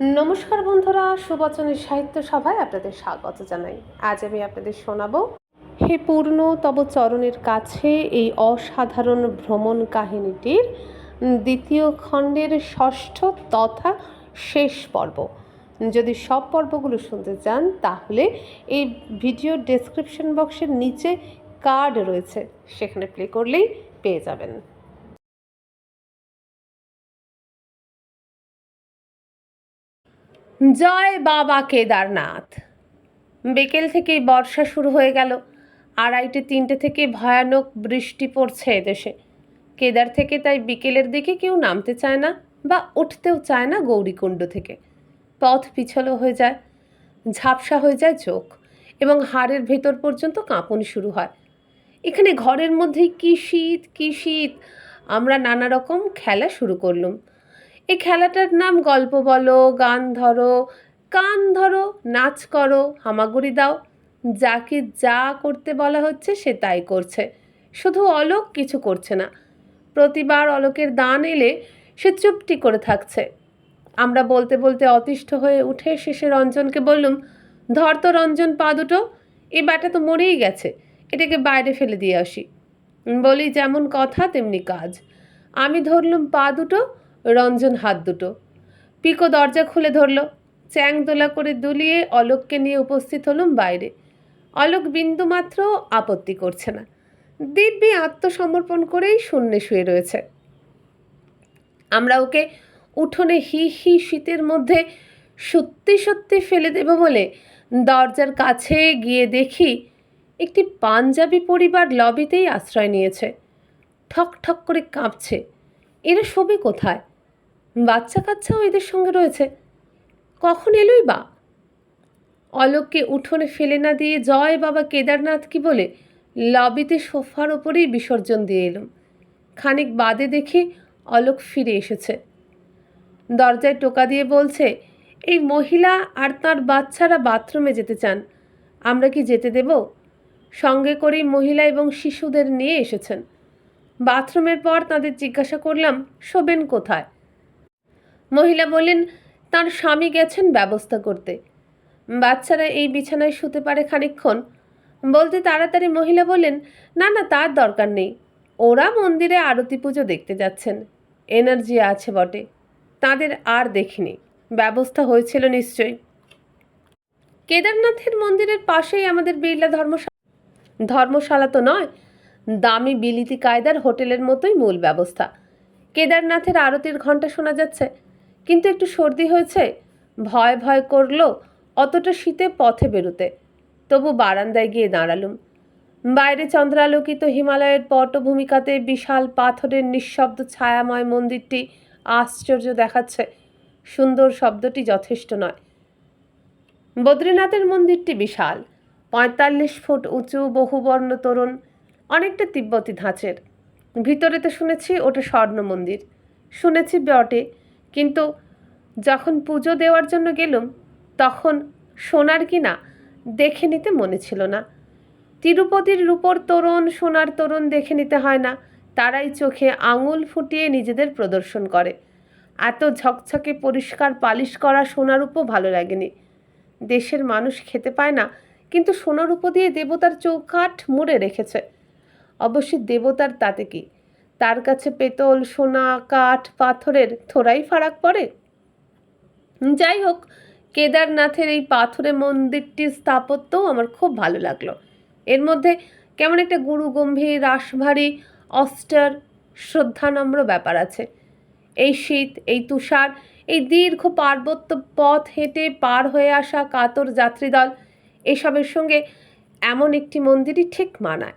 নমস্কার বন্ধুরা, সুবচনের সাহিত্য সভায় আপনাদের স্বাগত জানাই। আজ আমি আপনাদের শোনাবো হে পূর্ণ তব চরণের কাছে, এই অসাধারণ ভ্রমণ কাহিনীটির দ্বিতীয় খণ্ডের ষষ্ঠ তথা শেষ পর্ব। যদি সব পর্বগুলো শুনতে চান তাহলে এই ভিডিওর ডেসক্রিপশন বক্সের নিচে কার্ড রয়েছে, সেখানে প্লে করলেই পেয়ে যাবেন। জয় বাবা কেদারনাথ। বিকেল থেকেই বর্ষা শুরু হয়ে গেল। 2:30-3টে থেকে ভয়ানক বৃষ্টি পড়ছে এদেশে। কেদার থেকে তাই বিকেলের দিকে কেউ নামতে চায় না বা উঠতেও চায় না গৌরীকুণ্ড থেকে। পথ পিছলো হয়ে যায়, ঝাপসা হয়ে যায় চোখ, এবং হাড়ের ভেতর পর্যন্ত কাঁপুনি শুরু হয়। এখানে ঘরের মধ্যেই কি শীত কি শীত। আমরা নানা রকম খেলা শুরু করলুম। এই খেলাটার নাম গল্প বলো, গান ধরো, কান ধরো, নাচ করো, হামাগুড়ি দাও। যাকে যা করতে বলা হচ্ছে সে তাই করছে, শুধু অলোক কিছু করছে না। প্রতিবার অলোকের দান এলে সে চুপটি করে থাকছে। আমরা বলতে বলতে অতিষ্ঠ হয়ে উঠে শেষে রঞ্জনকে বললুম, ধর তো রঞ্জন পা দুটো, এই ব্যাটা তো মরেই গেছে, এটাকে বাইরে ফেলে দিয়ে আসি। বলি যেমন কথা তেমনি কাজ। আমি ধরলুম পা দুটো, রঞ্জন হাত দুটো। পিকো দরজা খুলে ধরল। চ্যাং দোলা করে দুলিয়ে অলোককে নিয়ে উপস্থিত হলুম বাইরে। অলোক বিন্দুমাত্র আপত্তি করছে না, দিব্যি আত্মসমর্পণ করেই শূন্যে শুয়ে রয়েছে। আমরা ওকে উঠোনে হি হি শীতের মধ্যে সত্যি সত্যি ফেলে দেব বলে দরজার কাছে গিয়ে দেখি একটি পাঞ্জাবি পরিবার লবিতেই আশ্রয় নিয়েছে। ঠক ঠক করে কাঁপছে। এরা শোবে কোথায়? বাচ্চা কাচ্চাও এদের সঙ্গে রয়েছে। কখন এলোই বা? অলোককে উঠোনে ফেলে না দিয়ে জয় বাবা কেদারনাথ কি বলে লবিতে সোফার ওপরেই বিসর্জন দিয়ে এলাম। খানিক বাদে দেখি অলোক ফিরে এসেছে। দরজায় টোকা দিয়ে বলছে, এই মহিলা আর তার বাচ্চারা বাথরুমে যেতে চান, আমরা কি যেতে দেব? সঙ্গে করেই মহিলা এবং শিশুদের নিয়ে এসেছেন। বাথরুমের পর তাদের জিজ্ঞাসা করলাম শোবেন কোথায়। মহিলা বললেন তার স্বামী গেছেন ব্যবস্থা করতে, বাচ্চারা এই বিছানায় শুতে পারে খানিকক্ষণ। বলতে তাড়াতাড়ি মহিলা বললেন, না না, তার দরকার নেই, ওরা মন্দিরে আরতি পুজো দেখতে যাচ্ছেন, এনার্জি আছে বটে, তাদের আর দেখিনি, ব্যবস্থা হয়েছিল নিশ্চয়ই। কেদারনাথের মন্দিরের পাশেই আমাদের বিড়লা ধর্মশালা তো নয়, দামি বিলিতি কায়দার হোটেলের মতোই মূল ব্যবস্থা। কেদারনাথের আরতির ঘণ্টা শোনা যাচ্ছে, কিন্তু একটু সর্দি হয়েছে, ভয় ভয় করলো অতটা শীতে পথে বেরোতে। তবু বারান্দায় গিয়ে দাঁড়ালুম। বাইরে চন্দ্রালোকিত হিমালয়ের পটভূমিকাতে বিশাল পাথরের নিঃশব্দ ছায়াময় মন্দিরটি আশ্চর্য দেখাচ্ছে। সুন্দর শব্দটি যথেষ্ট নয়। বদ্রীনাথের মন্দিরটি বিশাল, 45 ফুট উঁচু, বহুবর্ণ তোরণ, অনেকটা তিব্বতী ধাঁচের। ভিতরে তো শুনেছি ওটা স্বর্ণ মন্দির, শুনেছি বটে, কিন্তু যখন পুজো দেওয়ার জন্য গেলুম তখন সোনার কিনা দেখে নিতে মনে ছিল না। তিরুপতির রূপোর তোরণ, সোনার তোরণ দেখে নিতে হয় না, তারাই চোখে আঙুল ফুটিয়ে নিজেদের প্রদর্শন করে। এত ঝকঝকে পরিষ্কার পালিশ করা সোনারূপও ভালো লাগেনি। দেশের মানুষ খেতে পায় না, কিন্তু সোনারূপ দিয়ে দেবতার চৌকাঠ মুড়ে রেখেছে। অবশ্যই দেবতার তাতে কি, তার কাছে পেতল, সোনা, কাঠ, পাথরের থোড়াই ফারাক পড়ে। যাই হোক, কেদারনাথের এই পাথরে মন্দিরটির স্থাপত্যও আমার খুব ভালো লাগলো। এর মধ্যে কেমন একটা গুরু গম্ভীর, রাশভারী, অস্টার, শ্রদ্ধানম্র ব্যাপার আছে। এই শীত, এই তুষার, এই দীর্ঘ পার্বত্য পথ হেঁটে পার হয়ে আসা কাতর যাত্রীদল, এসবের সঙ্গে এমন একটি মন্দিরই ঠিক মানায়।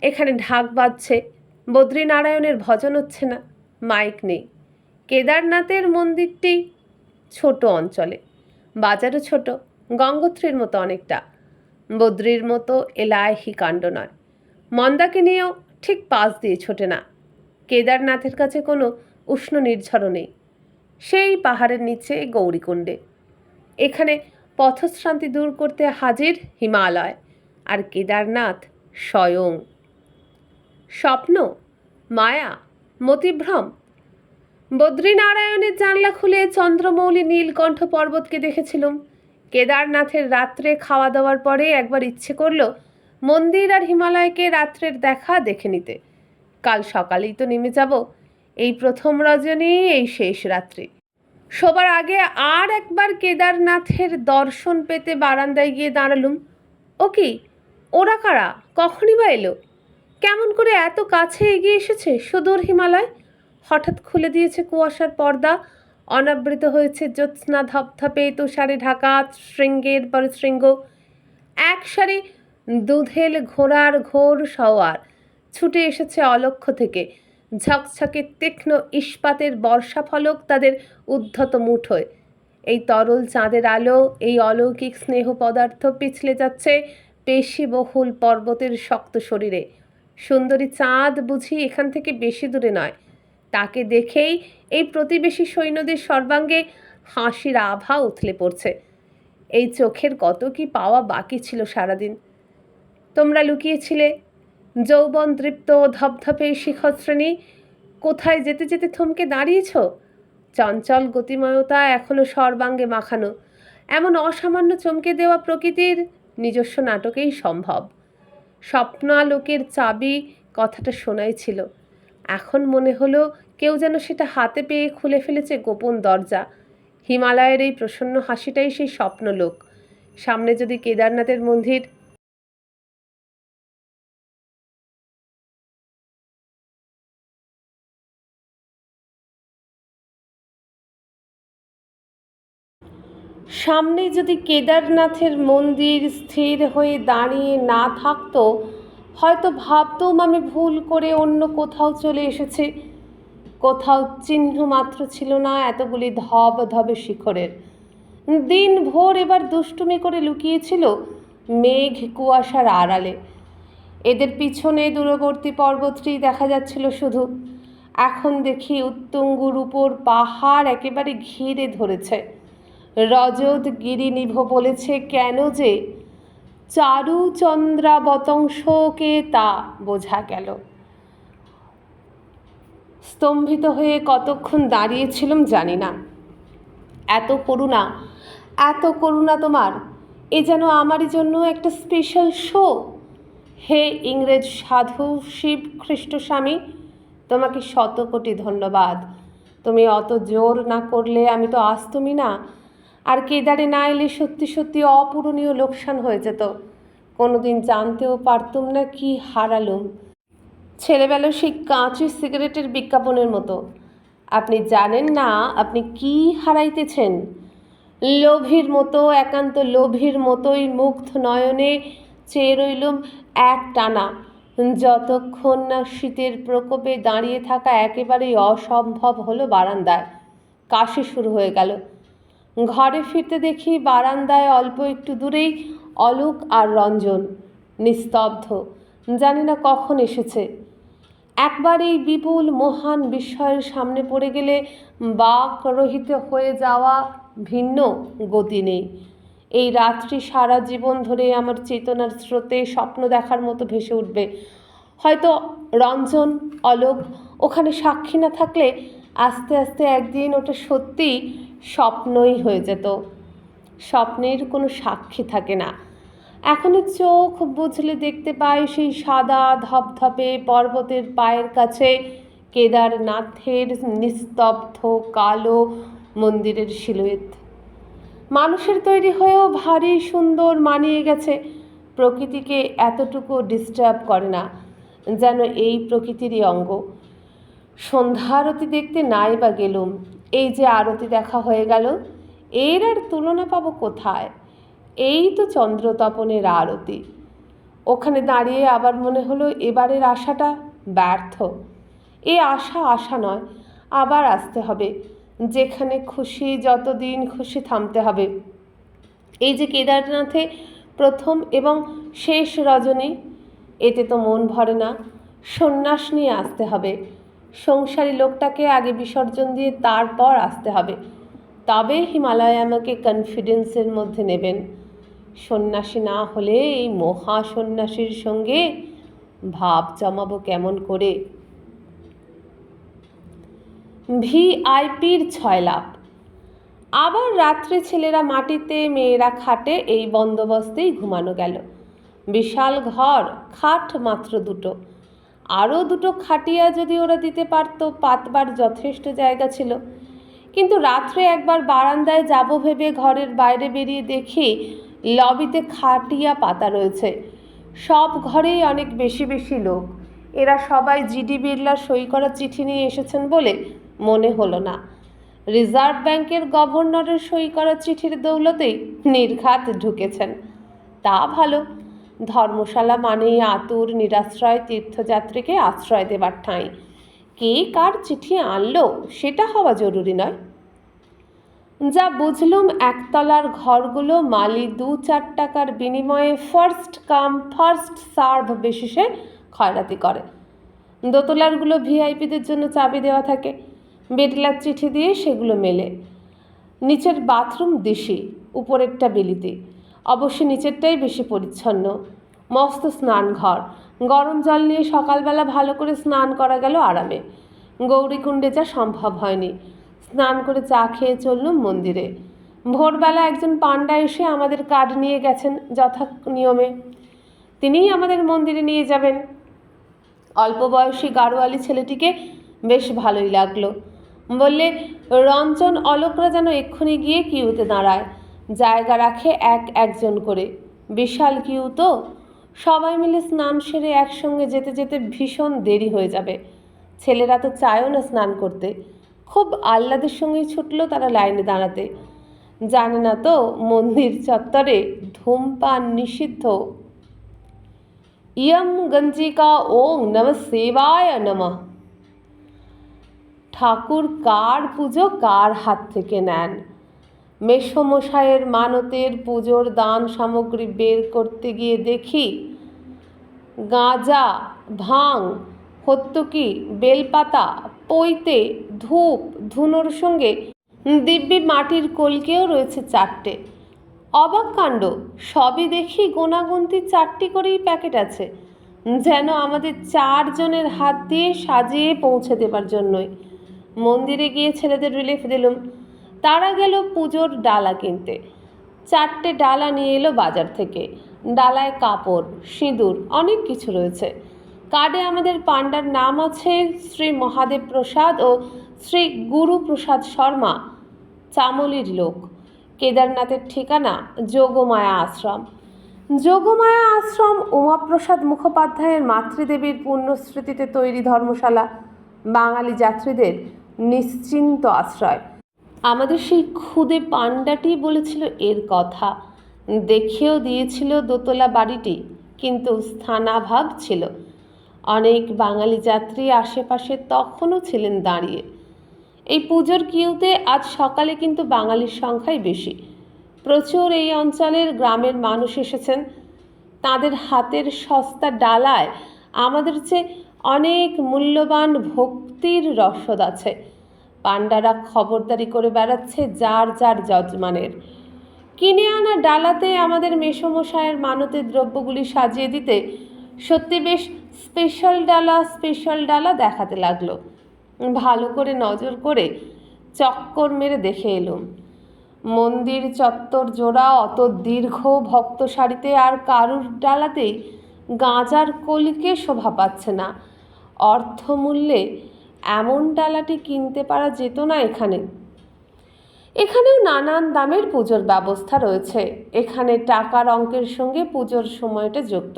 এখানে ঢাক বাজছে, বদ্রীনারায়ণের ভজন হচ্ছে না, মাইক নেই। কেদারনাথের মন্দিরটি ছোট অঞ্চলে, বাজারও ছোট, গঙ্গোত্রীর মতো অনেকটা। বদ্রীর মতো এলাহি কাণ্ড নয়। মন্দাকে নিয়েও ঠিক পাশ দিয়ে ছোটে না। কেদারনাথের কাছে কোনো উষ্ণ নির্ঝরও নেই, সেই পাহাড়ের নিচে গৌরীকুণ্ডে। এখানে পথশ্রান্তি দূর করতে হাজির হিমালয়, আর কেদারনাথ স্বয়ং। স্বপ্ন, মায়া, মতিভ্রম। বদ্রীনারায়ণের জানলা খুলে চন্দ্রমৌলি নীলকণ্ঠ পর্বতকে দেখেছিলুম। কেদারনাথের রাত্রে খাওয়া দাওয়ার পরে একবার ইচ্ছে করল মন্দির আর হিমালয়কে রাত্রের দেখা দেখে নিতে। কাল সকালেই তো নেমে যাব। এই প্রথম রজনী, এই শেষ রাত্রি। সবার আগে আর একবার কেদারনাথের দর্শন পেতে বারান্দায় গিয়ে দাঁড়ালুম। ও কি, ওরা কারা? কখনই বা এলো? কেমন করে এত কাছে এগিয়ে এসেছে সুদূর হিমালয়? হঠাৎ খুলে দিয়েছে কুয়াশার পর্দা, অনাবৃত হয়েছে জ্যোৎস্না ধপধপে তুষারে ঢাকা শৃঙ্গের পর শৃঙ্গ। এক সারি দুধেল ঘোড়ার ঘোর সওয়ার ছুটে এসেছে অলক্ষ্য থেকে। ঝকঝকে তীক্ষ্ণ ইস্পাতের বর্ষাফলক তাদের উদ্ধত মুঠোয়। এই তরল চাঁদের আলো, এই অলৌকিক স্নেহ পদার্থ পিছলে যাচ্ছে পেশিবহুল পর্বতের শক্ত শরীরে। সুন্দরী চাঁদ বুঝি এখান থেকে বেশি দূরে নয়। তাকে দেখেই এই প্রতিবেশী সৈন্যদের সর্বাঙ্গে হাসির আভা উথলে পড়ছে। এই চোখের কত কি পাওয়া বাকি ছিল সারাদিন। তোমরা লুকিয়েছিলে যৌবন দৃপ্ত ধপধপে শিখরশ্রেণী, কোথায় যেতে যেতে থমকে দাঁড়িয়েছ? চঞ্চল গতিময়তা এখনো সর্বাঙ্গে মাখানো। এমন অসামান্য চমকে দেওয়া প্রকৃতির নিজস্ব নাটকেই সম্ভব। স্বপ্নালোকের চাবি কথাটা শোনাই ছিল। এখন মনে হলো কেউ যেন সেটা হাতে পেয়ে খুলে ফেলেছে গোপন দরজা। হিমালয়ের এই প্রসন্ন হাসিটাই সেই স্বপ্নলোক। সামনে যদি কেদারনাথের মন্দির, সামনে যদি কেদারনাথের মন্দির স্থির হয়ে দাঁড়িয়ে না থাকতো, হয়তো ভাবতুম আমি ভুল করে অন্য কোথাও চলে এসেছি। কোথাও চিহ্ন মাত্র ছিল না এতগুলি ধব ধবে শিখরের। দিন ভোর এবার দুষ্টুমি করে লুকিয়েছিল মেঘ কুয়াশার আড়ালে। এদের পিছনে দূরবর্তী পর্বতটি দেখা যাচ্ছিল শুধু। এখন দেখি উত্তুঙ্গুর উপর পাহাড় একেবারে ঘিরে ধরেছে। রজত গিরিনিভ বলেছে কেন যে চারু চন্দ্রাবতংশকে তা বোঝা গেল। স্তম্ভিত হয়ে কতক্ষণ দাঁড়িয়েছিলাম জানি না। এত করুণা তোমার! এ যেন আমারই জন্য একটা স্পেশাল শো। হে ইংরেজ সাধু শিব খ্রিস্ট স্বামী, তোমাকে শত কোটি ধন্যবাদ। তুমি অত জোর না করলে আমি তো আসতুমই না। আর কেদারে না এলে সত্যি সত্যি অপূরণীয় লোকসান হয়ে যেত। কোনোদিন জানতেও পারতুম না কি হারালুম। ছেলেবেলা সেই কাঁচি সিগারেটের বিজ্ঞাপনের মতো। আপনি জানেন না আপনি কি হারাইতেছেন। লোভীর মতো, একান্ত লোভীর মতোই মুগ্ধ নয়নে চেয়ে রইলুম এক টানা, যতক্ষণ না শীতের প্রকোপে দাঁড়িয়ে থাকা একেবারেই অসম্ভব হলো বারান্দায়। কাশি শুরু হয়ে গেল। ঘরে ফিরতে দেখি বারান্দায় অল্প একটু দূরেই অলোক আর রঞ্জন নিস্তব্ধ। জানি না কখন এসেছে। একবার এই বিপুল মহান বিস্ময়ের সামনে পড়ে গেলে বাক রহিত হয়ে যাওয়া ভিন্ন গতি নেই। এই রাত্রি সারা জীবন ধরে আমার চেতনার স্রোতে স্বপ্ন দেখার মতো ভেসে উঠবে। হয়তো রঞ্জন, অলোক ওখানে সাক্ষী না থাকলে আস্তে আস্তে একদিন ওটা সত্যি স্বপ্নই হয়ে যেত। স্বপ্নের কোনো সাক্ষী থাকে না। এখনো চোখ বুঝলে দেখতে পাই সেই সাদা ধপধপে পর্বতের পায়ের কাছে কেদারনাথের নিস্তব্ধ কালো মন্দিরের সিলুয়েট। মানুষের তৈরি হয়েও ভারী সুন্দর মানিয়ে গেছে। প্রকৃতিকে এতটুকু ডিস্টার্ব করে না, যেন এই প্রকৃতিরই অঙ্গ। সন্ধ্যা আরতি দেখতে নাই বা গেলুম, এই যে আরতি দেখা হয়ে গেল, এর আর তুলনা পাবো কোথায়? এই তো চন্দ্রতপনের আরতি। ওখানে দাঁড়িয়ে আবার মনে হলো এবারের আশাটা ব্যর্থ। এ আশা নয়, আবার আসতে হবে। যেখানে খুশি যতদিন খুশি থামতে হবে। এই যে কেদারনাথে প্রথম এবং শেষ রজনী, এতে তো মন ভরে না। সন্ন্যাস নিয়ে আসতে হবে। সংসারী লোকটাকে আগে বিসর্জন দিয়ে তারপর আসতে হবে। তবে হিমালয় আমাকে কনফিডেন্সের মধ্যে নেবেন। সন্ন্যাসী না হলে এই মহা সন্ন্যাসীর সঙ্গে ভাব জমাবো কেমন করে? ভিআইপির 6 লাভ। আবার রাত্রে ছেলেরা মাটিতে, মেয়েরা খাটে, এই বন্দোবস্তেই ঘুমানো গেল। বিশাল ঘর, খাট মাত্র 2টো। আরও 2টো খাটিয়া যদি ওরা দিতে পারত, পাতবার যথেষ্ট জায়গা ছিল। কিন্তু রাত্রে একবার বারান্দায় যাব ভেবে ঘরের বাইরে বেরিয়ে দেখি লবিতে খাটিয়া পাতা রয়েছে। সব ঘরেই অনেক বেশি বেশি লোক। এরা সবাই জিডি বিড়লার সই করা চিঠি নিয়ে এসেছেন বলে মনে হলো না। রিজার্ভ ব্যাংকের গভর্নরের সই করা চিঠির দৌলতেই নির্ঘাত ঢুকেছেন। তা ভালো, ধর্মশালা মানেই আতুর নিরাশ্রয় তীর্থযাত্রীকে আশ্রয় দেবার ঠাঁই। কে কার চিঠি আনলো সেটা হওয়া জরুরি নয়। যা বুঝলুম, একতলার ঘরগুলো মালি 2-4 টাকার বিনিময়ে ফার্স্ট কাম ফার্স্ট সার্ভ বেসিসে খয়রাতি করে। দোতলারগুলো ভিআইপিদের জন্য চাবি দেওয়া থাকে। বেটলার চিঠি দিয়ে সেগুলো মেলে। নিচের বাথরুম দিশি, উপরেরটা বিলিতি। অবশ্য নিচেরটাই বেশি পরিচ্ছন্ন। মস্ত স্নান ঘর, গরম জল নিয়ে সকালবেলা ভালো করে স্নান করা গেল আরামে। গৌরীকুণ্ডে যা সম্ভব হয়নি। স্নান করে চা খেয়ে চললুম মন্দিরে। ভোরবেলা একজন পাণ্ডা এসে আমাদের কার্ড নিয়ে গেছেন যথা নিয়মে। তিনিই আমাদের মন্দিরে নিয়ে যাবেন। অল্প বয়সী গাড়োয়ালি ছেলেটিকে বেশ ভালোই লাগলো। বললে রঞ্জন অলোকরা যেন এক্ষুনি গিয়ে কিউতে দাঁড়ায়, জায়গা রাখে একজন করে। বিশাল কিউ তো, সবাই মিলে স্নান সেরে একসঙ্গে যেতে যেতে ভীষণ দেরি হয়ে যাবে। ছেলেরা তো চায়ও না স্নান করতে। খুব আহ্লাদের সঙ্গেই ছুটল তারা লাইনে দাঁড়াতে। জানে না তো মন্দির চত্বরে ধূমপান নিষিদ্ধ। ইয়ম গঞ্জিকা ওং নমঃ শিবায় নমঃ। ঠাকুর কার পুজো কার হাত থেকে নেন? মেসমশাইয়ের মানতের পুজোর দান সামগ্রী বের করতে গিয়ে দেখি গাঁজা, ভাং, হত্তুকি, বেলপাতা, পৈতে, ধূপ, ধুনোর সঙ্গে দিব্যি মাটির কলকেও রয়েছে 4টে। অবাক কাণ্ড, সবই দেখি গোনাগুনতি 4টি করেই প্যাকেট আছে, যেন আমাদের 4 জনের হাত দিয়ে সাজিয়ে পৌঁছে দেবার জন্যই। মন্দিরে গিয়ে ছেলেদের রিলিফ দিলুম। তারা গেল পুজোর ডালা কিনতে। 4টে ডালা নিয়ে এলো বাজার থেকে। ডালায় কাপড়, সিঁদুর, অনেক কিছু রয়েছে। কার্ডে আমাদের পাণ্ডার নাম আছে শ্রী মহাদেব প্রসাদ ও শ্রী গুরুপ্রসাদ শর্মা, চামলির লোক। কেদারনাথের ঠিকানা যোগমায়া আশ্রম। যোগমায়া আশ্রম উমাপ্রসাদ মুখোপাধ্যায়ের মাতৃদেবীর পুণ্যস্মৃতিতে তৈরি ধর্মশালা, বাঙালি যাত্রীদের নিশ্চিন্ত আশ্রয়। আমাদের সেই খুদে পাণ্ডাটি বলেছিল এর কথা, দেখেও দিয়েছিল দোতলা বাড়িটি, কিন্তু স্থানাভাব ছিল। অনেক বাঙালি যাত্রী আশেপাশে তখনও ছিলেন দাঁড়িয়ে। এই পুজোর কিউতে আজ সকালে কিন্তু বাঙালির সংখ্যাই বেশি। প্রচুর এই অঞ্চলের গ্রামের মানুষ এসেছেন। তাদের হাতের সস্তা ডালায় আমাদের চেয়ে অনেক মূল্যবান ভক্তির রসদ আছে। পাণ্ডারা খবরদারি করে বেড়াচ্ছে যার যার যজমানের। কিনে আনা ডালাতে আমাদের মেসমশায়ের মানতের দ্রব্যগুলি সাজিয়ে দিতে সত্যি বেশ স্পেশাল ডালা দেখাতে লাগলো। ভালো করে নজর করে চক্কর মেরে দেখে এলুম। মন্দির চত্বর জোড়া অত দীর্ঘ ভক্ত সারিতে আর কারুর ডালাতেই গাঁজার কলিকে শোভা পাচ্ছে না। অর্থমূল্যে এমন ডালাটি কিনতে পারা যেত না এখানে। এখানেও নানান দামের পুজোর ব্যবস্থা রয়েছে। এখানে টাকার অঙ্কের সঙ্গে পুজোর সময়টা যুক্ত।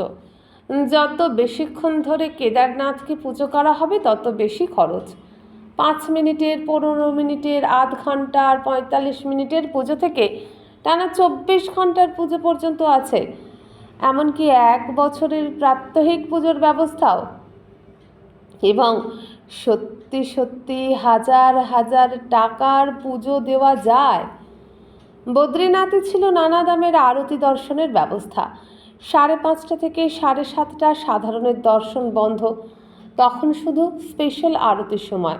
যত বেশিক্ষণ ধরে কেদারনাথকে পুজো করা হবে তত বেশি খরচ। 5 মিনিটের, 15 মিনিটের, আধ ঘন্টার, 45 মিনিটের পুজো থেকে টানা 24 ঘন্টার পুজো পর্যন্ত আছে। এমনকি 1 বছরের প্রাত্যহিক পুজোর ব্যবস্থাও। এবং সত্যি সত্যি হাজার হাজার টাকার পুজো দেওয়া যায়। বদ্রীনাথে ছিল নানা দামের আরতি দর্শনের ব্যবস্থা। 5:30 থেকে 7:30 সাধারণের দর্শন বন্ধ, তখন শুধু স্পেশাল আরতির সময়,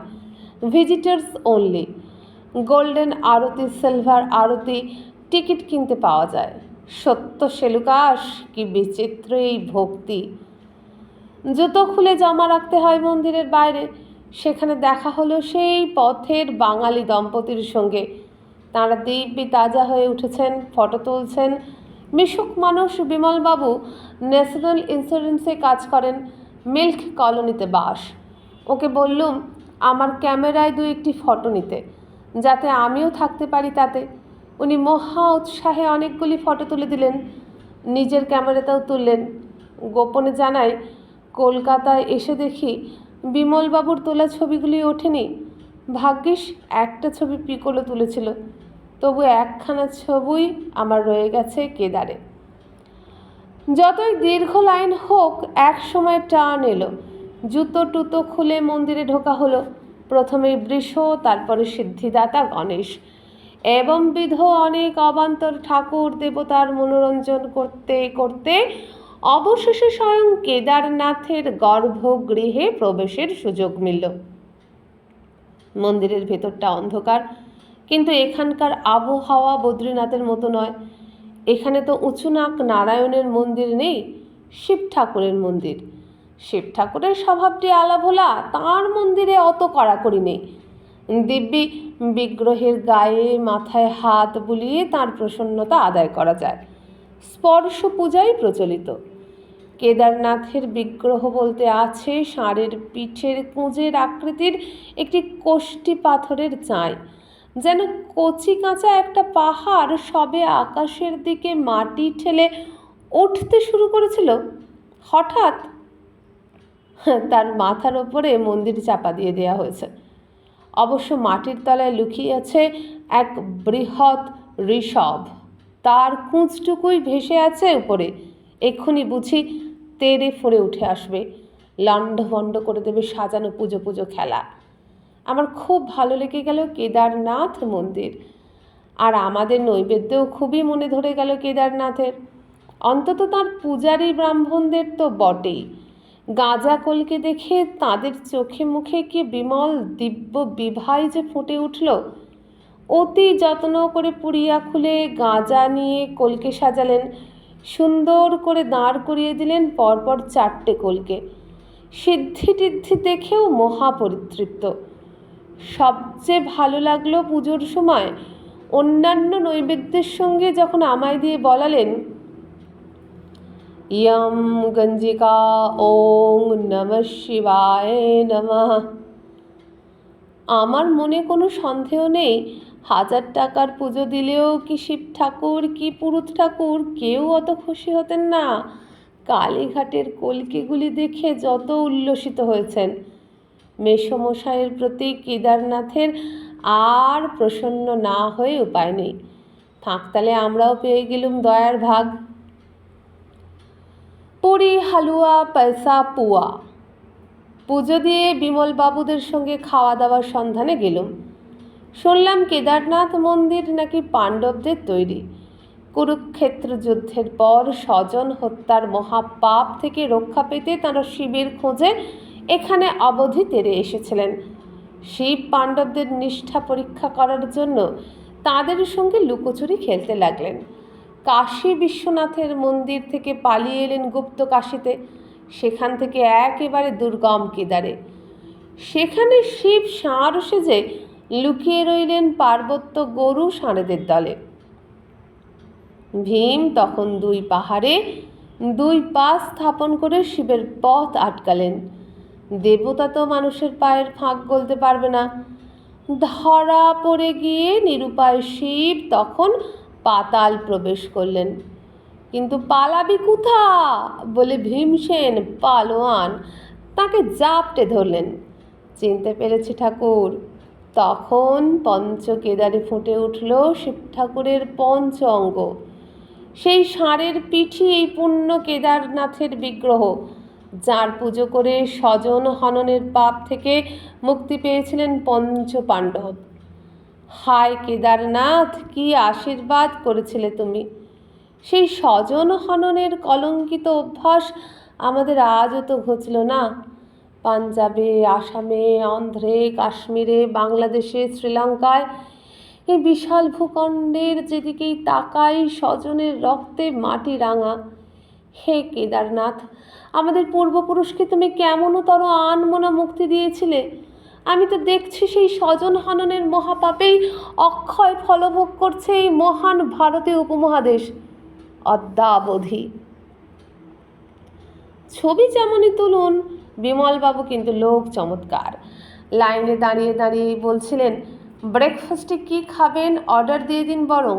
ভিজিটার্স অনলি। গোল্ডেন আরতি, সিলভার আরতি টিকিট কিনতে পাওয়া যায়। সত্য সেলুকাস, কি বিচিত্র এই ভক্তি! জুতো খুলে জমা রাখতে হয় মন্দিরের বাইরে। সেখানে দেখা হলো সেই পথের বাঙালি দম্পতির সঙ্গে। তাঁরা দিব্যি তাজা হয়ে উঠেছেন, ফটো তুলছেন। মিশুক মানুষ বিমলবাবু ন্যাশনাল ইন্স্যুরেন্সে কাজ করেন, মিল্ক কলোনিতে বাস। ওকে বললুম আমার ক্যামেরায় দু একটি ফটো নিতে, যাতে আমিও থাকতে পারি তাতে। উনি মহা উৎসাহে অনেকগুলি ফটো তুলে দিলেন, নিজের ক্যামেরাতেও তুললেন। গোপনে জানাই, কলকাতায় এসে দেখি বিমলবাবুর তোলা ছবিগুলি ওঠেনি। ভাগ্যিস একটা ছবি পিকোলো তুলেছিল, তবু একখানা ছবিই আমার রয়ে গেছে কেদারে। যতই দীর্ঘ লাইন হোক, এক সময় টার্ন এলো। জুতো টুতো খুলে মন্দিরে ঢোকা হলো। প্রথমে বৃষ, তারপরে সিদ্ধিদাতা গণেশ এবং বিধ অনেক অবান্তর ঠাকুর দেবতার মনোরঞ্জন করতে করতে অবশেষে স্বয়ং কেদারনাথের গর্ভগৃহে প্রবেশের সুযোগ মিলল। মন্দিরের ভেতরটা অন্ধকার, কিন্তু এখানকার আবহাওয়া বদ্রীনাথের মতো নয়। এখানে তো উঁচুনাক নারায়ণের মন্দির নেই, শিব ঠাকুরের মন্দির। শিব ঠাকুরের স্বভাবটি আলাভোলা, তাঁর মন্দিরে অত কড়াকড়ি নেই। দিব্যি বিগ্রহের গায়ে মাথায় হাত বুলিয়ে তাঁর প্রসন্নতা আদায় করা যায়। স্পর্শ পূজাই প্রচলিত। কেদারনাথের বিগ্রহ বলতে আছে ষাঁড়ের পিঠের কুঁজের আকৃতির একটি কোষ্ঠী পাথরের চাঁই, যেন কচি কাঁচা একটা পাহাড় সবে আকাশের দিকে মাটি ঠেলে উঠতে শুরু করেছিল। হঠাৎ তার মাথার ওপরে মন্দির চাপা দিয়ে দেওয়া হয়েছে। অবশ্য মাটির তলায় লুকিয়ে আছে এক বৃহৎ ঋষভ, তার কুঁচটুকুই ভেসে আছে উপরে। এক্ষুনি বুঝি তেড়ে ফোড়ে উঠে আসবে, লণ্ডভণ্ড করে দেবে সাজানো পুজো পুজো খেলা। আমার খুব ভালো লেগে গেল কেদারনাথ মন্দির, আর আমাদের নৈবেদ্যও খুবই মনে ধরে গেল কেদারনাথের। অন্তত তাঁর পূজারী ব্রাহ্মণদের তো বটেই। গাঁজা কলকে দেখে তাদের চোখে মুখে কি বিমল দিব্য বিভাই যে ফুটে উঠল। অতি যত্ন করে পুড়িয়া খুলে গাঁজা নিয়ে কলকে সাজালেন, সুন্দর করে দাঁড় করিয়ে দিলেন পরপর 4টে কলকে। সিদ্ধি টিদ্ধি দেখেও মহাপরিতৃপ্ত। সবচেয়ে ভালো লাগলো পুজোর সময় অন্যান্য নৈবেদ্যের সঙ্গে যখন আমায় দিয়ে বলালেন, ইয়ম গঞ্জিকা ওং নমঃ শিবায় নমঃ। আমার মনে কোনো সন্দেহ নেই, 1000 টাকার পুজো দিলেও কি শিব ঠাকুর কি পুরুত ঠাকুর কেউ অত খুশি হতেন না। কালীঘাটের কলকিগুলি দেখে যত উল্লসিত হয়েছেন। মেসমশাইয়ের প্রতি কেদারনাথের আর প্রসন্ন না হয়ে উপায় নেই। থাকতালে আমরাও পেয়ে গেলুম দয়ার ভাগ। পুরি, হালুয়া, পয়সা, পুয়া। পুজো দিয়ে বিমলবাবুদের সঙ্গে খাওয়া দাওয়ার সন্ধানে গেলুম। শুনলাম কেদারনাথ মন্দির নাকি পাণ্ডবদের তৈরি। কুরুক্ষেত্র যুদ্ধের পর স্বজন হত্যার মহাপাপ থেকে রক্ষা পেতে তাঁরা শিবের খোঁজে এখানে অবধি তেরে এসেছিলেন। শিব পাণ্ডবদের নিষ্ঠা পরীক্ষা করার জন্য তাদের সঙ্গে লুকোচুরি খেলতে লাগলেন। কাশী বিশ্বনাথের মন্দির থেকে পালিয়ে এলেন গুপ্ত কাশীতে, সেখান থেকে একেবারে দুর্গম কেদারে। সেখানে শিব ষাঁড় সেজে লুকিয়ে রইলেন পার্বত্য গরু ষাঁড়েদের দলে। ভীম তখন 2 পাহাড়ে 2 পা স্থাপন করে শিবের পথ আটকালেন। দেবতা তো মানুষের পায়ের ফাঁক গলতে পারবে না। ধরা পড়ে গিয়ে নিরুপায় শিব তখন পাতাল প্রবেশ করলেন। কিন্তু পালাবি কোথা বলে ভীমসেন পালোয়ান তাকে জাপটে ধরলেন। চিনতে পেরেছি ঠাকুর। তখন পঞ্চকেদারে ফুটে উঠল শিব ঠাকুরের পঞ্চ অঙ্গ। সেই ষাঁড়ের পিঠি এই পুণ্য কেদারনাথের বিগ্রহ, যার পুজো করে স্বজন হননের পাপ থেকে মুক্তি পেয়েছিলেন পঞ্চ পাণ্ডব। হায় কেদারনাথ, কি আশীর্বাদ করেছিলে তুমি! সেই স্বজন হননের কলঙ্কিত অভ্যাস আমাদের আজও তো ঘুচল না। পাঞ্জাবে, আসামে, অন্ধ্রে, কাশ্মীরে, বাংলাদেশে, শ্রীলঙ্কায়, এই বিশাল ভূখণ্ডের যেদিকেই তাকাই স্বজনের রক্তে মাটি রাঙা। হে কেদারনাথ, আমাদের পূর্বপুরুষকে তুমি কেমনতর আনমনা মুক্তি দিয়েছিলে। আমি তো দেখছি সেই স্বজন হননের মহাপাপেই অক্ষয় ফলভোগ করছে এই মহান ভারতীয় উপমহাদেশ অদ্যাবধি। ছবি যেমনই তুলুন, বিমলবাবু কিন্তু লোক চমৎকার। লাইনে দাঁড়িয়ে দাঁড়িয়েই বলছিলেন, ব্রেকফাস্টে কি খাবেন অর্ডার দিয়ে দিন বরং,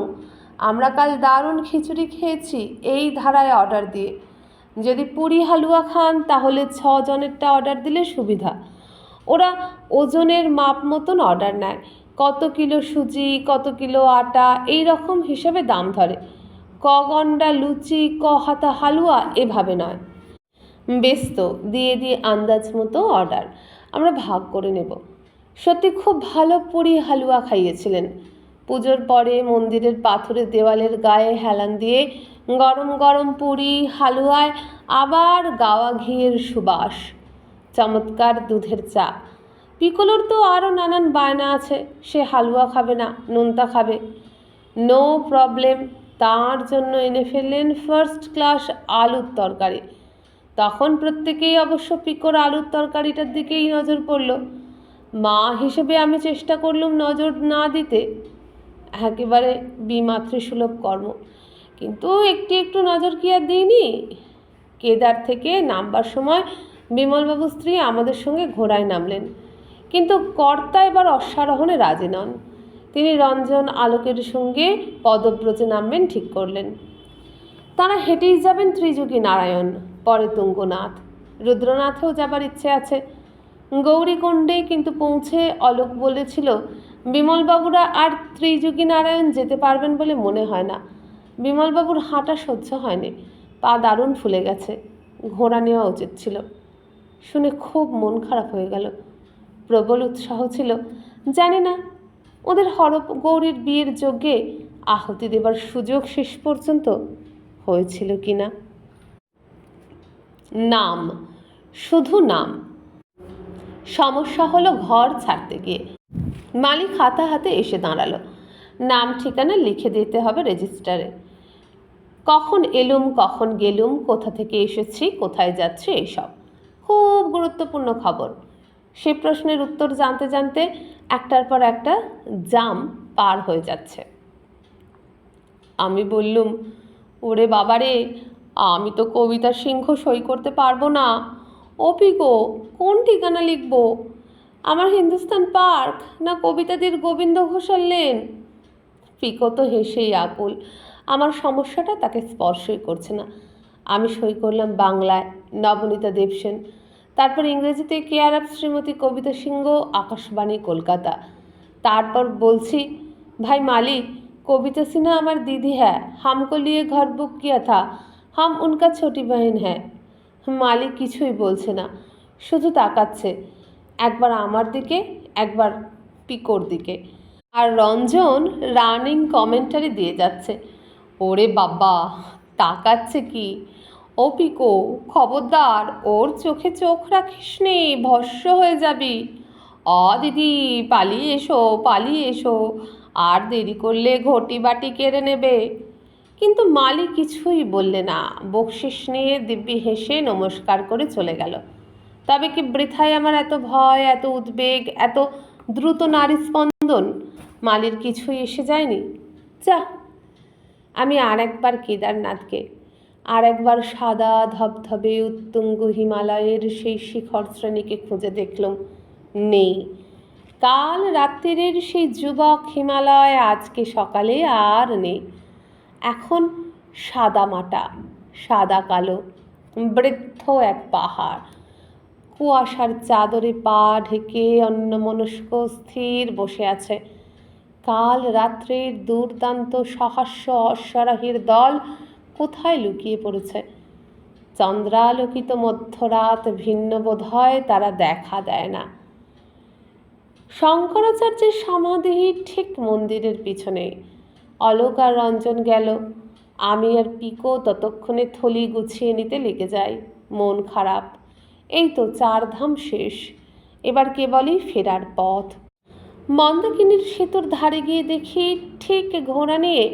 আমরা কাল দারুণ খিচুড়ি খেয়েছি এই ধারায় অর্ডার দিয়ে। যদি পুরি হালুয়া খান তাহলে 6 জনেরটা অর্ডার দিলে সুবিধা। ওরা ওজনের মাপ মতন অর্ডার নেয়, কত কিলো সুজি কত কিলো আটা এই রকম হিসেবে দাম ধরে। ক গন্ডা লুচি ক হাতা হালুয়া এভাবে নয়। বেশ তো, দিয়ে দিয়ে আন্দাজ মতো অর্ডার, আমরা ভাগ করে নেব। সত্যি খুব ভালো পুরি হালুয়া খাইয়েছিলেন। পুজোর পরে মন্দিরের পাথরের দেওয়ালের গায়ে হেলান দিয়ে গরম গরম পুরি হালুয়ায় আবার গাওয়া ঘিয়ের সুবাস, চমৎকার দুধের চা। পিকোলোর তো আরও নানান বায়না আছে, সে হালুয়া খাবে না, নোনতা খাবে। নো প্রবলেম, তার জন্য এনে ফেললেন ফার্স্ট ক্লাস আলুর তরকারি। তখন প্রত্যেকেই অবশ্য পিকোর আলুর তরকারিটার দিকেই নজর পড়ল। মা হিসেবে আমি চেষ্টা করলুম নজর না দিতে, একেবারে বিমাতৃসুলভ কর্ম, কিন্তু একটু একটু নজর কি আর দিইনি। কেদার থেকে নামবার সময় বিমলবাবুর স্ত্রী আমাদের সঙ্গে ঘোড়ায় নামলেন, কিন্তু কর্তা এবার অশ্বারোহণে রাজি নন। তিনি রঞ্জন আলোকের সঙ্গে পদব্রজে নামবেন ঠিক করলেন। তারা হেঁটেই যাবেন ত্রিযুগী নারায়ণ, পরে তুঙ্গনাথ, রুদ্রনাথেও যাবার ইচ্ছে আছে। গৌরীকুণ্ডে কিন্তু পৌঁছে অলোক বলেছিল, বিমলবাবুরা আর ত্রিযুগী নারায়ণ যেতে পারবেন বলে মনে হয় না। বিমলবাবুর হাঁটা সহ্য হয়নি, পা দারুণ ফুলে গেছে, ঘোড়া নেওয়া উচিত ছিল। শুনে খুব মন খারাপ হয়ে গেল। প্রবল উৎসাহ ছিল, জানি না ওদের হরপ গৌরীর বিয়ের যজ্ঞে আহুতি দেবার সুযোগ শেষ পর্যন্ত হয়েছিল কি না। নাম, শুধু নাম। সমস্যা হলো ঘর ছাড়তে গিয়ে। মালিক হাতে হাতে এসে দাঁড়ালো। নাম ঠিকানা লিখে দিতে হবে রেজিস্টারে। কখন এলুম কখন গেলুম, কোথা থেকে এসেছি কোথায় যাচ্ছি, এইসব খুব গুরুত্বপূর্ণ খবর। সে প্রশ্নের উত্তর জানতে জানতে একটার পর একটা জাম পার হয়ে যাচ্ছে। আমি বললুম, ওরে বাবারে, আমি তো কবিতা সিংহ সই করতে পারবো না। ও পিকো, কোন ঠিকানা লিখব? আমার হিন্দুস্তান পার্ক না কবিতাদির গোবিন্দ ঘোষাল লেন? পিকো তো হেসেই আকুল, আমার সমস্যাটা তাকে স্পর্শই করছে না। আমি সই করলাম বাংলায় নবনীতা দেবসেন, তারপর ইংরেজিতে কেয়ার অফ শ্রীমতী কবিতা সিংহ, আকাশবাণী কলকাতা। তারপর বলছি, ভাই माली, कविता सिन्हा हमारी दीदी है, हमको लिए घर बुक किया था, हम उनका छोटी बहन है। माली কিছুই বলছে না, শুধু তাকাচ্ছে, একবার আমার দিকে একবার পিকোর দিকে। আর রঞ্জন রানিং কমেন্টারি দিয়ে যাচ্ছে, ওরে বাবা তাকাচ্ছে কি, ও পিকো খবরদার ওর চোখে চোখ রাখিস নে, ভস্ম হয়ে যাবি। দিদি পালিয়ে এসো, আর দেরি করলে ঘটি বাটি কেড়ে নেবে। কিন্তু মালি কিছুই বললে না, বকশিস নিয়ে দিব্যি হেসে নমস্কার করে চলে গেল। তবে কি বৃথায় আমার এত ভয়, এত উদ্বেগ, এত দ্রুত নারী স্পন্দন? মালির কিছুই এসে যায়নি। যা, আমি আর একবার কেদারনাথকে, আর একবার সাদা ধবধবে উত্তুঙ্গ হিমালয়ের সেই শিখর শ্রেণীকে খুঁজে দেখলুম, নেই। কাল রাত্রির সেই যুবক হিমালয় আজকে সকালে আর নেই। এখন সাদা মাটা, সাদা কালো, বৃদ্ধ এক পাহাড়, কুয়াশার চাদরে পা ঢেকে অন্যমনস্ক স্থির বসে আছে। কাল রাত্রের দুর্দান্ত সহাস্য অশ্বারোহীর দল কোথায় লুকিয়ে পড়েছে? চন্দ্রালোকিত মধ্যরাত ভিন্ন বোধ হয়, তারা দেখা দেয় না। শঙ্করাচার্যের সমাধি ঠিক মন্দিরের পিছনে। অলোক আর রঞ্জন গেল, আমি আর পিকো ততক্ষণে থলি গুছিয়ে নিতে লেগে যাই। মন খারাপ। এই তো 4 ধাম শেষ, এবার কেবলই ফেরার পথ। মন্দাকিনীর সেতুর ধারে গিয়ে দেখি ঠিক ঘোড়া নিয়ে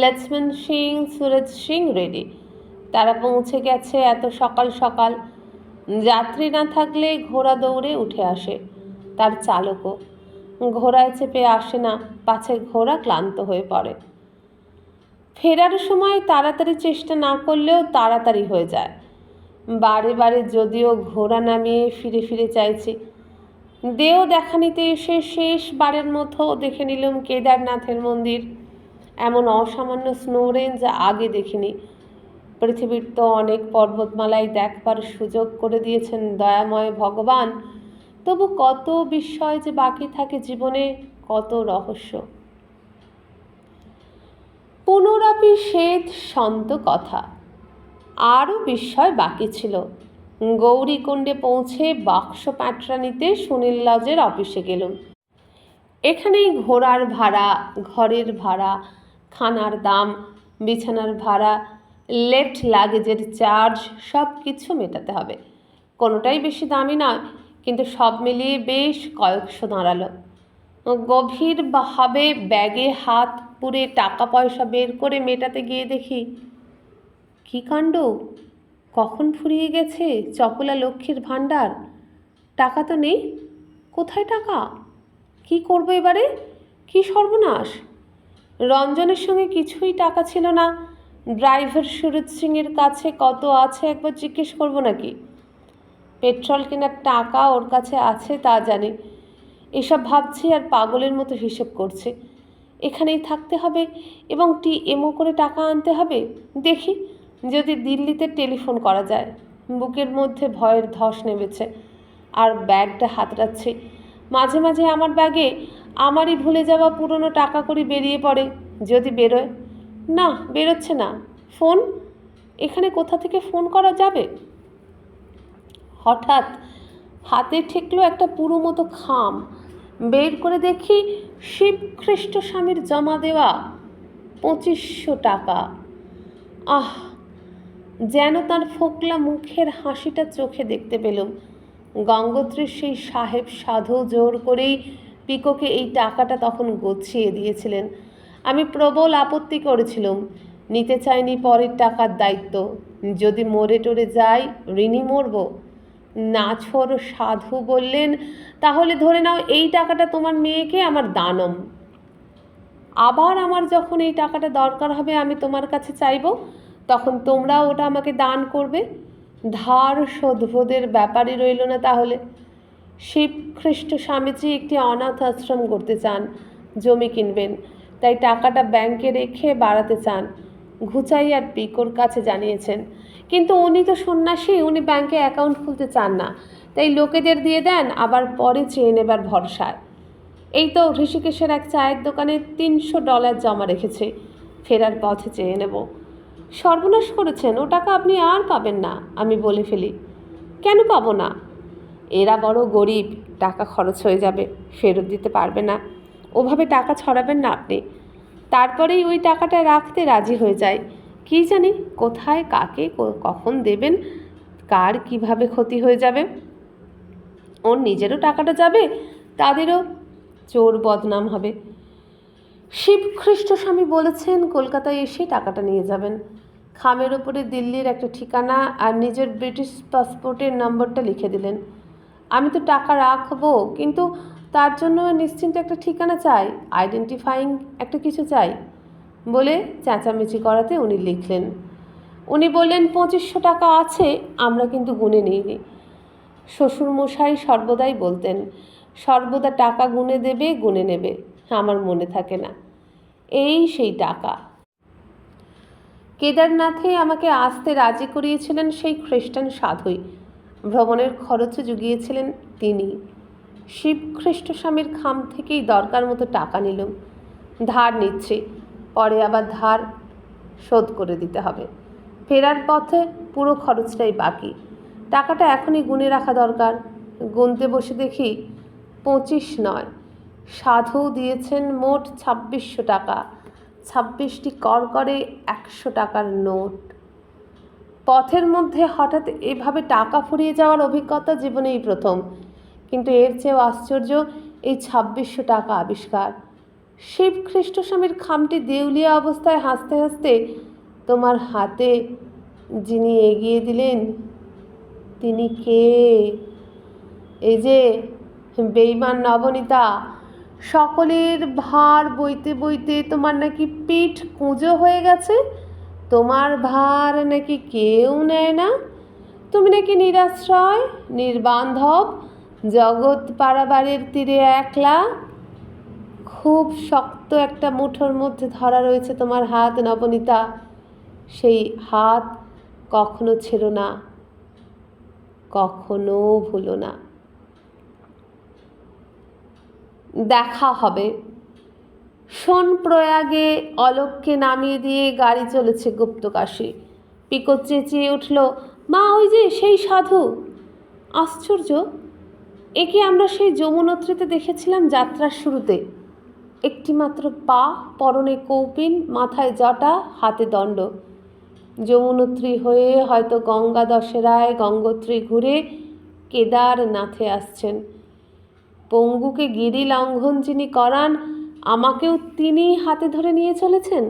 লক্ষ্মণ সিং সুরজ সিং রেডি। তারা পৌঁছে গেছে এত সকাল সকাল। যাত্রী না থাকলে ঘোড়া দৌড়ে উঠে আসে। তার চালকও। ঘোড়ায় চেপে আসে না, পাছে ঘোড়া ক্লান্ত হয়ে পড়ে। ফেরার সময় তাড়াতাড়ি চেষ্টা না করলেও তাড়াতাড়ি হয়ে যায়। বারে বারে যদিও ঘোড়া নামিয়ে ফিরে ফিরে চাইছি, দেও দেখা নিতে এসে শেষবারের মতো দেখে নিলাম কেদারনাথের মন্দির। এমন অসামান্য স্নো রেঞ্জ আগে দেখিনি। পৃথিবীর তো অনেক পর্বতমালাই দেখবার সুযোগ করে দিয়েছেন দয়াময় ভগবান, তবু কত বিস্ময় যে বাকি থাকে জীবনে, কত রহস্য। পুনরাপি শ্বেত সন্ত কথা, আরও বিস্ময় বাকি ছিল। গৌরীকুণ্ডে পৌঁছে বাক্স প্যাঁটরা নিতে সুনীল লজের অফিসে গেলুম। এখানেই ঘোড়ার ভাড়া, ঘরের ভাড়া, খানার দাম, বিছানার ভাড়া, লেফট লাগেজের চার্জ সব কিছু মেটাতে হবে। কোনোটাই বেশি দামি নয়, কিন্তু সব মিলিয়ে বেশ কয়েকশো দাঁড়ালো। গভীরভাবে ব্যাগে হাত পুরে টাকা পয়সা বের করে মেটাতে গিয়ে দেখি, কী কাণ্ড! কখন ফুরিয়ে গেছে চপলা লক্ষ্মীর ভাণ্ডার। টাকা তো নেই। কোথায় টাকা? কি করবো এবারে? কি সর্বনাশ! রঞ্জনের সঙ্গে কিছুই টাকা ছিল না। ড্রাইভার সুরজ সিংয়ের কাছে কত আছে একবার জিজ্ঞেস করবো নাকি? পেট্রোল কেনার টাকা ওর কাছে আছে তা জানি। এসব ভাবছি আর পাগলের মতো হিসেব করছে। এখানেই থাকতে হবে এবং টিএমও করে টাকা আনতে হবে। দেখি যদি দিল্লিতে টেলিফোন করা যায়। বুকের মধ্যে ভয়ের ধস নেমেছে আর ব্যাগটা হাতড়াচ্ছি। মাঝে মাঝে আমার ব্যাগে আমারই ভুলে যাওয়া পুরনো টাকা কড়ি বেরিয়ে পড়ে। যদি বেরোয়। না, বেরোচ্ছে না। ফোন? এখানে কোথা থেকে ফোন করা যাবে? হঠাৎ হাতে ঠেকলো একটা পুরো মতো খাম। বের করে দেখি শিবখ্রিস্ট স্বামীর জমা দেওয়া 2500 টাকা। আহ, যেন তার ফোকলা মুখের হাসিটা চোখে দেখতে পেলাম। গঙ্গোত্রীর সেই সাহেব সাধু জোর করেই পিকোকে এই টাকাটা তখন গছিয়ে দিয়েছিলেন। আমি প্রবল আপত্তি করেছিলাম, নিতে চাইনি পরের টাকার দায়িত্ব। যদি মরে টরে যাই, ঋণী মরব। নাছোড় সাধু বললেন, তাহলে ধরে নাও এই টাকাটা তোমার মেয়েকে আমার দানম। আবার আমার যখন এই টাকাটা দরকার হবে আমি তোমার কাছে চাইব, তখন তোমরাও ওটা আমাকে দান করবে। ধার শোধবোধের ব্যাপারই রইল না তাহলে। শিবখ্রিস্ট স্বামীজি একটি অনাথ আশ্রম করতে চান, জমি কিনবেন, তাই টাকাটা ব্যাংকে রেখে বাড়াতে চান। ঘুচাই আর পিকোর কাছে জানিয়েছেন, কিন্তু উনি তো সন্ন্যাসী, উনি ব্যাংকে অ্যাকাউন্ট খুলতে চান না, তাই লোকেদের দিয়ে দেন, আবার পরে চেয়ে নেবার ভরসায়। এই তো ঋষিকেশের এক চায়ের দোকানে $300 জমা রেখেছে, ফেরার পথে চেয়ে নেব। সর্বনাশ করেছেন, ও টাকা আপনি আর পাবেন না, আমি বলে ফেলি। কেন পাবো না? এরা বড় গরিব, টাকা খরচ হয়ে যাবে, ফেরত দিতে পারবে না। ওভাবে টাকা ছড়াবেন না আপনি। তারপরেই ওই টাকাটা রাখতে রাজি হয়ে যায়। কি জানি কোথায় কাকে কখন দেবেন, কার কিভাবে ক্ষতি হয়ে যাবে। ওর নিজেরও টাকাটা যাবে, তাদেরও চোর বদনাম হবে। শিবখ্রিস্ট স্বামী বলেছেন কলকাতায় এসে টাকাটা নিয়ে যাবেন। খামের ওপরে দিল্লির একটা ঠিকানা আর নিজের ব্রিটিশ পাসপোর্টের নম্বরটা লিখে দিলেন। আমি তো টাকা রাখবো, কিন্তু তার জন্য নিশ্চিন্ত একটা ঠিকানা চাই, আইডেন্টিফাইং একটা কিছু চাই বলে চেঁচামেচি করাতে উনি লিখলেন। উনি বললেন 2500 টাকা আছে, আমরা কিন্তু গুনে নিইনি। শ্বশুরমশাই সর্বদাই বলতেন, সর্বদা টাকা গুনে দেবে, গুনে নেবে। আমার মনে থাকে না। এই সেই টাকা। কেদারনাথে আমাকে আসতে রাজি করিয়েছিলেন সেই খ্রিস্টান সাধুই। ভ্রমণের খরচও জুগিয়েছিলেন তিনি। শিবখ্রিস্ট স্বামীর খাম থেকেই দরকার মতো টাকা নিলাম। ধার নিচ্ছি, পরে আবার ধার শোধ করে দিতে হবে। ফেরার পথে পুরো খরচটাই বাকি। টাকাটা এখনই গুনে রাখা দরকার। গুনতে বসে দেখি 25 নয়, সাধু দিয়েছেন মোট 2600 টাকা। 26টি করে 100 টাকার নোট। পথের মধ্যে হঠাৎ এভাবে টাকা ফুরিয়ে যাওয়ার অভিজ্ঞতা জীবনেই প্রথম। কিন্তু এর চেয়েও আশ্চর্য এই 2600 টাকা আবিষ্কার। শিবখ্রিস্ট স্বামীর খামটি দেউলিয়া অবস্থায় হাসতে হাসতে তোমার হাতে যিনি এগিয়ে দিলেন, তিনি কে? এই যে বেঈমান নবনীতা, সকলের ভার বইতে বইতে তোমার নাকি পিঠ কুঁজো হয়ে গেছে, তোমার ভার নাকি কেউ নেয় না, তুমি নাকি নিরাশ্রয় নির্বান্ধব জগৎ পাড়াবাড়ির তীরে একলা। খুব শক্ত একটা মুঠোর মধ্যে ধরা রয়েছে তোমার হাত নবনীতা, সেই হাত কখনো ছেড়ো না, কখনো ভুলো না। দেখা হবে। সোনপ্রয়াগে অলোককে নামিয়ে দিয়ে গাড়ি চলেছে গুপ্তকাশী। পিকো চেঁচিয়ে উঠল, মা, ওই যে সেই সাধু। আশ্চর্য, একে আমরা সেই যমুনোত্রীতে দেখেছিলাম যাত্রার শুরুতে। একটিমাত্র পা, পরনে কৌপিন, মাথায় জটা, হাতে দণ্ড। যমুনোত্রী হয়ে হয়তো গঙ্গা দশেরায় গঙ্গোত্রী ঘুরে কেদারনাথে আসছেন। পঙ্গুকে গিরি লঙ্ঘন যিনি করান, আমাকেও তিনি হাতে ধরে নিয়ে চলেছেন।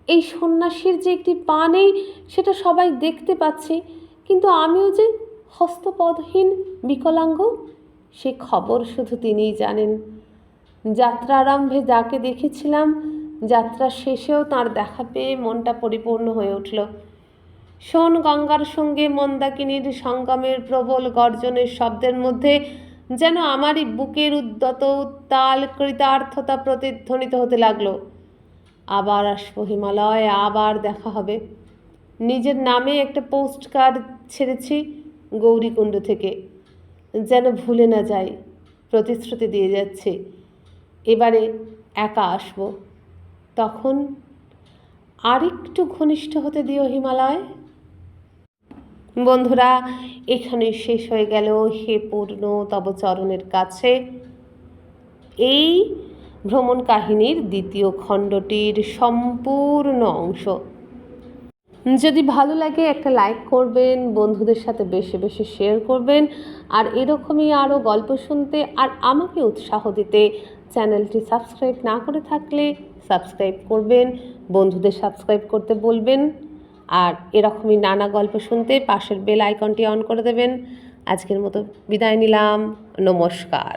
এই সন্ন্যাসীর যে একটি পা নেই সেটা সবাই দেখতে পাচ্ছি, কিন্তু আমিও যে হস্তপদহীন বিকলাঙ্গ, সে খবর শুধু তিনিই জানেন। যাত্রা আরম্ভে যাকে দেখেছিলাম, যাত্রা শেষেও তাঁর দেখা পেয়ে মনটা পরিপূর্ণ হয়ে উঠল। শোন, গঙ্গার সঙ্গে মন্দাকিনীর সঙ্গমের প্রবল গর্জনের শব্দের মধ্যে যেন আমারই বুকের উদ্যত উত্তাল কৃতার্থতা প্রতিধ্বনিত হতে লাগলো। আবার আসবো হিমালয়, আবার দেখা হবে। নিজের নামে একটা পোস্ট কার্ড ছেড়েছি গৌরীকুণ্ড থেকে, যেন ভুলে না যাই। প্রতিশ্রুতি দিয়ে যাচ্ছি, এবারে একা আসব। তখন আরেকটু ঘনিষ্ঠ হতে দিও হিমালয়। বন্ধুরা, এখানে শেষ হয়ে গেল হে পূর্ণ তব চরণের কাছে এই ভ্রমণ কাহিনীর দ্বিতীয় খণ্ডটির সম্পূর্ণ অংশ। যদি ভালো লাগে একটা লাইক করবেন, বন্ধুদের সাথে বেশি বেশি শেয়ার করবেন, আর এরকমই আরও গল্প শুনতে আর আমাকে উৎসাহ দিতে চ্যানেলটি সাবস্ক্রাইব না করে থাকলে সাবস্ক্রাইব করবেন, বন্ধুদের সাবস্ক্রাইব করতে বলবেন, আর এরকমই নানা গল্প শুনতে পাশের বেল আইকনটি অন করে দেবেন। আজকের মতো বিদায় নিলাম, নমস্কার।